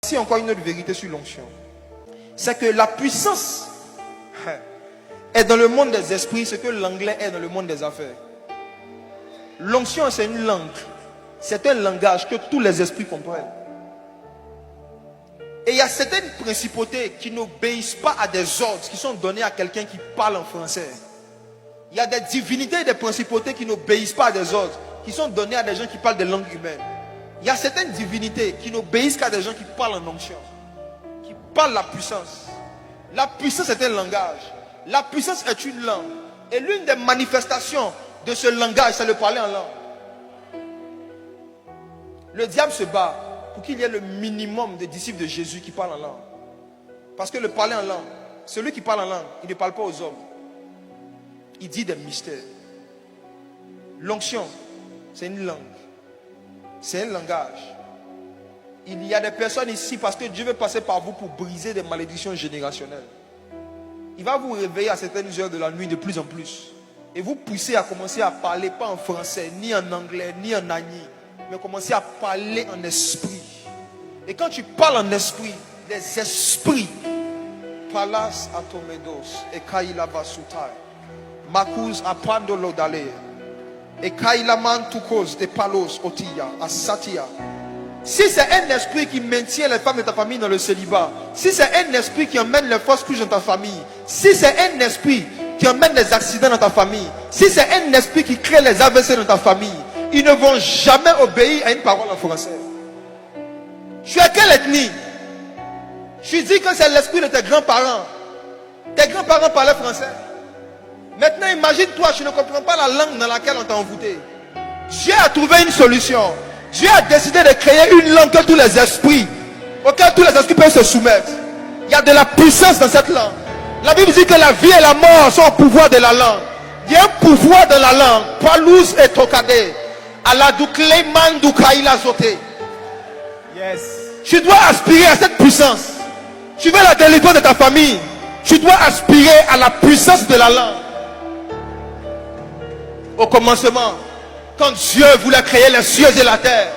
Ici encore une autre vérité sur l'onction. C'est que la puissance est dans le monde des esprits ce que l'anglais est dans le monde des affaires. L'onction, c'est une langue. C'est un langage que tous les esprits comprennent. Et il y a certaines principautés qui n'obéissent pas à des ordres qui sont donnés à quelqu'un qui parle en français. Il y a des divinités et des principautés qui n'obéissent pas à des ordres qui sont donnés à des gens qui parlent des langues humaines. Il y a certaines divinités qui n'obéissent qu'à des gens qui parlent en onction, qui parlent la puissance. La puissance est un langage. La puissance est une langue. Et l'une des manifestations de ce langage, c'est le parler en langue. Le diable se bat pour qu'il y ait le minimum de disciples de Jésus qui parlent en langue. Parce que le parler en langue, celui qui parle en langue, il ne parle pas aux hommes. Il dit des mystères. L'onction, c'est une langue. C'est un langage. Il y a des personnes ici parce que Dieu veut passer par vous pour briser des malédictions générationnelles. Il va vous réveiller à certaines heures de la nuit de plus en plus. Et vous poussez à commencer à parler pas en français, ni en anglais, ni en agni, mais commencer à parler en esprit. Et quand tu parles en esprit, les esprits, Palas atomedos, et Kaila Vasutai, Makuz apando lodale, et Kaila mantukos de Palos otia, Asatia. Si c'est un esprit qui maintient les femmes de ta famille dans le célibat, si c'est un esprit qui emmène les fausses couches dans ta famille, si c'est un esprit qui emmène les accidents dans ta famille, si c'est un esprit qui crée les AVC dans ta famille, ils ne vont jamais obéir à une parole en français. Tu es quelle ethnie? Je dis que c'est l'esprit de tes grands-parents. Tes grands-parents parlaient français. Maintenant imagine-toi, tu ne comprends pas la langue dans laquelle on t'a envoûté. Dieu a trouvé une solution. Dieu a décidé de créer une langue que tous les esprits, auquel tous les esprits peuvent se soumettre. Il y a de la puissance dans cette langue. La Bible dit que la vie et la mort sont au pouvoir de la langue. Il y a un pouvoir dans la langue. Palouz et tokade. Aladukleiman dukaila zote. Yes. Tu dois aspirer à cette puissance. Tu veux la délivrance de ta famille. Tu dois aspirer à la puissance de la langue. Au commencement, quand Dieu voulait créer les cieux et la terre,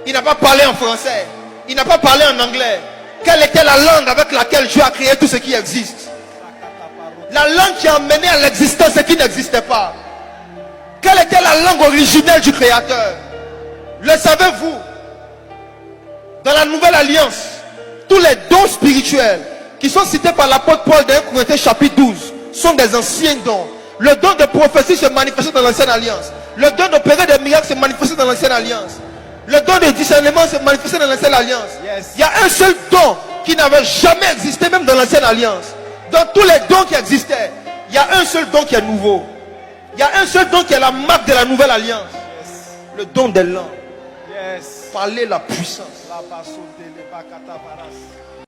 il n'a pas parlé en français, il n'a pas parlé en anglais. Quelle était la langue avec laquelle Dieu a créé tout ce qui existe? La langue qui a amené à l'existence ce qui n'existait pas. Quelle était la langue originelle du Créateur? Le savez-vous? Dans la nouvelle alliance, tous les dons spirituels qui sont cités par l'apôtre Paul dans 1 Corinthiens chapitre 12 sont des anciens dons. Le don de prophétie se manifestait dans l'ancienne alliance. Le don d'opérer des miracles se manifestait dans l'ancienne alliance. Le don de discernement se manifestait dans l'ancienne alliance. Yes. Il y a un seul don qui n'avait jamais existé même dans l'ancienne alliance. Dans tous les dons qui existaient, il y a un seul don qui est nouveau. Il y a un seul don qui est la marque de la nouvelle alliance. Yes. Le don des langues. Yes. Parler la puissance. La basso de l'ebakata varas.